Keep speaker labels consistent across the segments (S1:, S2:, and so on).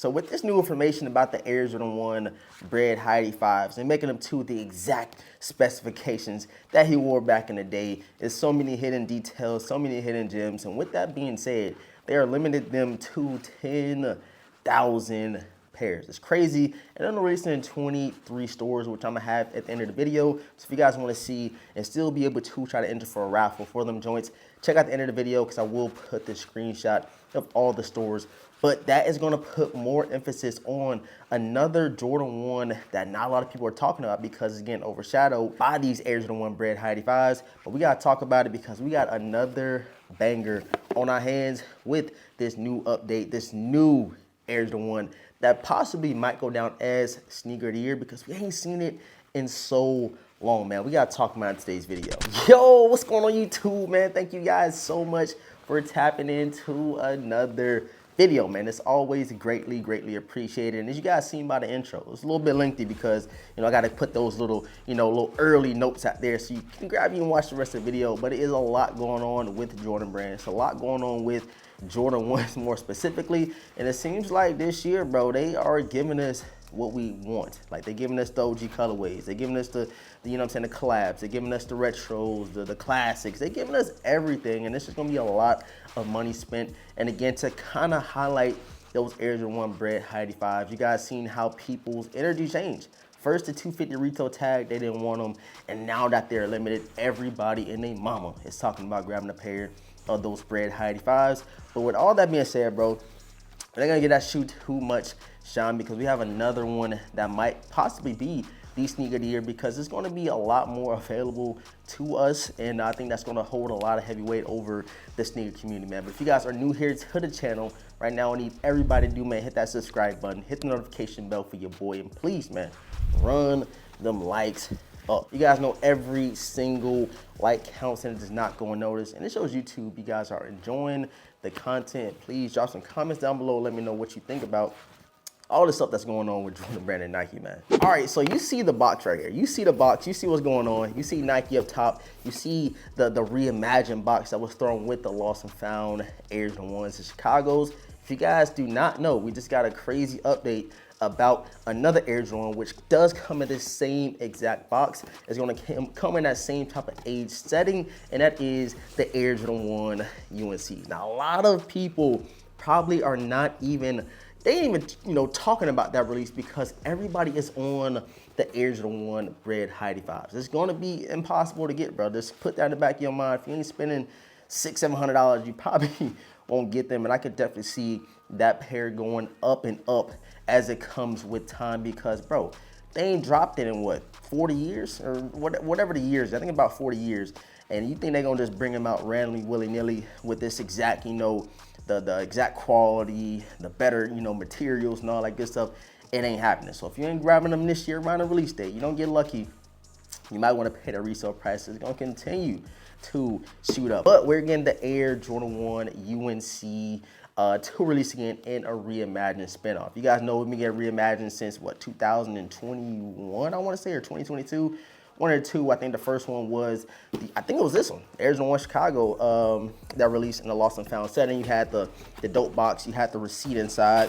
S1: So with this new information about the Air Jordan 1 Bred Hi 5s and making them to the exact specifications that he wore back in the day, there's so many hidden details, so many hidden gems. And with that being said, they are limited them to 10,000 pairs. It's crazy. And I'm releasing in 23 stores, which I'm gonna have at the end of the video. So if you guys wanna see and still be able to try to enter for a raffle for them joints, check out the end of the video because I will put the screenshot of all the stores. But that is gonna put more emphasis on another Jordan 1 that not a lot of people are talking about because again, overshadowed by these Air Jordan 1 Bred Hi 5s. But we gotta talk about it because we got another banger on our hands with this new update, this new Air Jordan 1 that possibly might go down as sneaker of the year because we ain't seen it in so long, man. We gotta talk about it in today's video. Yo, what's going on YouTube, man? Thank you guys so much for tapping into another video, man. It's always greatly appreciated. And as you guys seen by the intro, it's a little bit lengthy because, you know, I got to put those little, little early notes out there so you can grab you and watch the rest of the video. But it is a lot going on with Jordan Brand. It's a lot going on with Jordan 1s more specifically. And it seems like this year, bro, they are giving us what we want. Like they're giving us the OG colorways. They're giving us the you know what I'm saying, the collabs. They're giving us the retros, the classics. They're giving us everything. And this is gonna be a lot of money spent. And again, to kind of highlight those Air Jordan 1 Bred Hi 5s, you guys seen how people's energy changed. First, the 250 retail tag, they didn't want them. And now that they're limited, everybody and their mama is talking about grabbing a pair of those Bred Hi 5s. But with all that being said, bro, they're gonna get that shoe too much shine because we have another one that might possibly be the sneaker of the year because it's gonna be a lot more available to us. And I think that's gonna hold a lot of heavyweight over the sneaker community, man. But if you guys are new here to the channel, right now I need everybody to do, man, hit that subscribe button, hit the notification bell for your boy, and please, man, run them likes up. You guys know every single like counts and it does not go unnoticed. And it shows YouTube you guys are enjoying the content. Please drop some comments down below. Let me know what you think about all the stuff that's going on with Jordan Brand and Nike, man. All right, so you see the box right here. You see the box, you see what's going on. You see Nike up top. You see the reimagined box that was thrown with the lost and found Air Jordan 1s in Chicago's. If you guys do not know, we just got a crazy update about another Air Jordan, which does come in the same exact box. It's gonna come in that same type of age setting, and that is the Air Jordan 1 UNC. Now, a lot of people probably are not even, they ain't even, talking about that release because everybody is on the Air Jordan 1 Bred Hi 5s. It's gonna be impossible to get, bro. Just put that in the back of your mind. If you ain't spending $600-700, you probably won't get them. And I could definitely see that pair going up and up as it comes with time because, bro, they ain't dropped it in what, 40 years or whatever the years. I think about 40 years. And you think they're gonna just bring them out randomly, willy-nilly with this exact, the exact quality, the better, materials and all that good stuff. It ain't happening. So if you ain't grabbing them this year around the release date, you don't get lucky, you might want to pay the resale price. It's going to continue to shoot up. But we're getting the Air Jordan 1 UNC to release again in a reimagined spinoff. You guys know we've been getting reimagined since what, 2021, I want to say, or 2022. One or two. I think the first one was, I think it was this one, Air Jordan 1 Chicago, that released in the lost and found setting. You had the dope box, you had the receipt inside.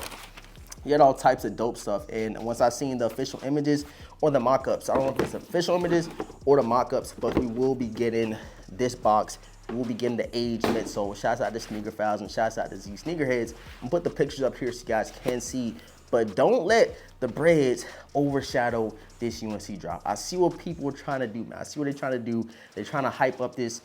S1: You had all types of dope stuff. And once I seen the official images or the mock-ups, I don't know if it's official images or the mock-ups, but we will be getting this box. We'll be getting the age midsole. Shouts out to Sneaker Files and shouts out to Z Sneakerheads. And put the pictures up here so you guys can see. But don't let the Breds overshadow this UNC drop. I see what people are trying to do, man. I see what they're trying to do. They're trying to hype up this,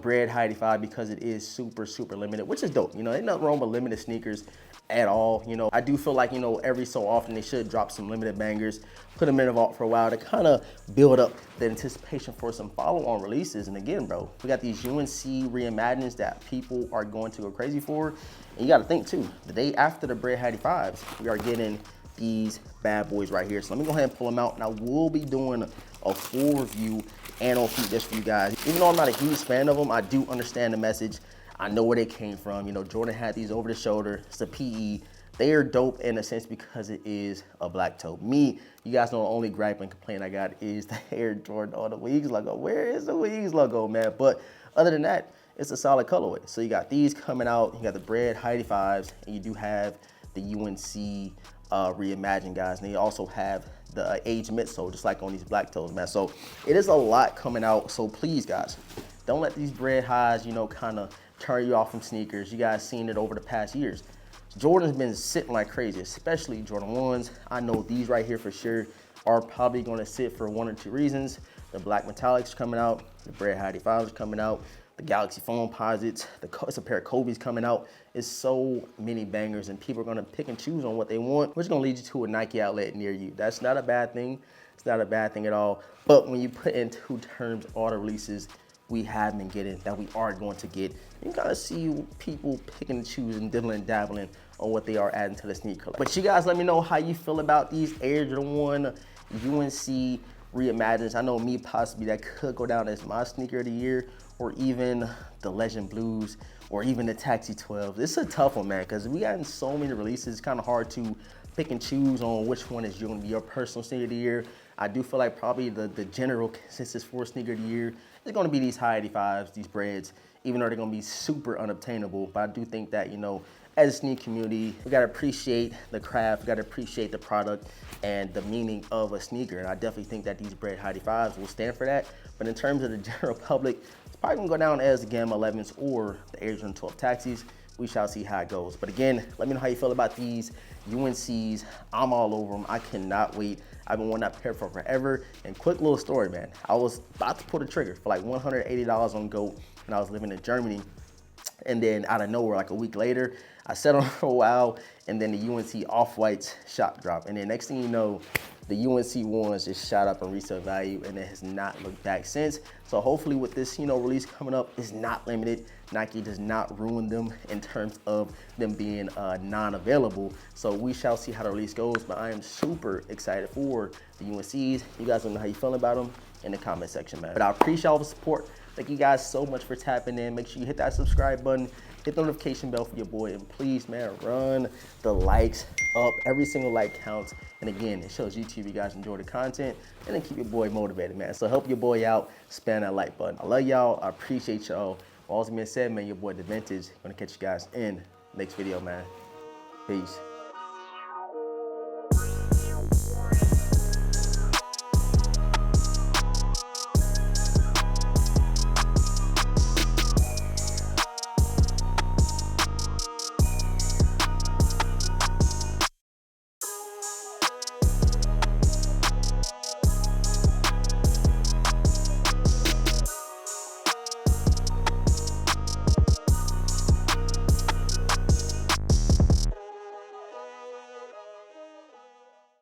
S1: Bred Hi 5 because it is super limited, which is dope. Ain't nothing wrong with limited sneakers at all. I do feel like, every so often they should drop some limited bangers, put them in the vault for a while to kind of build up the anticipation for some follow-on releases. And again, bro, we got these UNC reimaginings that people are going to go crazy for. And you got to think too, the day after the Bred Hi 5s, we are getting these bad boys right here. So let me go ahead and pull them out, and I will be doing a full review and on feet just for you guys. Even though I'm not a huge fan of them, I do understand the message. I know where they came from. Jordan had these over the shoulder. It's a PE. They are dope in a sense because it is a black toe. Me, you guys know the only gripe and complaint I got is the Air Jordan or the Wings logo. Where is the Wings logo, man? But other than that, it's a solid colorway. So you got these coming out. You got the Bred Hi 5s, and you do have the UNC reimagined guys, and they also have the age midsole, just like on these black toes, man. So it is a lot coming out. So please, guys, don't let these Bred Highs, you know, kind of turn you off from sneakers. You guys seen it over the past years. Jordan's been sitting like crazy, especially Jordan 1s. I know these right here for sure are probably going to sit for one or two reasons. The black metallics coming out, the Bred Hi 85s are coming out, the Galaxy Foam Posits, it's a pair of Kobe's coming out. It's so many bangers, and people are going to pick and choose on what they want, which is going to lead you to a Nike outlet near you. That's not a bad thing. It's not a bad thing at all. But when you put into terms all the releases we have been getting, that we are going to get, you gotta see people picking and choosing, dibbling and dabbling on what they are adding to the sneaker. But you guys let me know how you feel about these Air Jordan 1 UNC reimagined. I know me possibly that could go down as my sneaker of the year, or even the Legend Blues, or even the Taxi 12. This is a tough one, man, because we got so many releases. It's kind of hard to pick and choose on which one is going to be your personal sneaker of the year. I do feel like probably the general consensus for sneaker of the year is going to be these Hi 85s, these Breds, even though they're going to be super unobtainable. But I do think that, you know, as a sneaker community, we got to appreciate the craft, we got to appreciate the product and the meaning of a sneaker. And I definitely think that these Bred Hi 85s will stand for that. But in terms of the general public, it's probably going to go down as the Gamma 11s or the Air Jordan 12 Taxis. We shall see how it goes. But again, let me know how you feel about these UNCs. I'm all over them. I cannot wait. I've been wanting that pair for forever. And quick little story, man. I was about to pull the trigger for like $180 on GOAT when I was living in Germany. And then out of nowhere, like a week later, I sat on it for a while, and then the UNC Off-Whites shop drop. And then next thing you know, the UNC ones just shot up in resale value, and it has not looked back since. So hopefully with this, you know, release coming up, it's not limited. Nike does not ruin them in terms of them being non-available. So we shall see how the release goes, but I am super excited for the UNCs. You guys don't know how you feel about them in the comment section, man. But I appreciate all the support. Thank you guys so much for tapping in. Make sure you hit that subscribe button, hit the notification bell for your boy, and please, man, run the likes up. Every single like counts. And again, it shows YouTube you guys enjoy the content, and then keep your boy motivated, man. So help your boy out, spam that like button. I love y'all. I appreciate y'all. All being said, man, your boy The Vintage. Gonna catch you guys in the next video, man. Peace.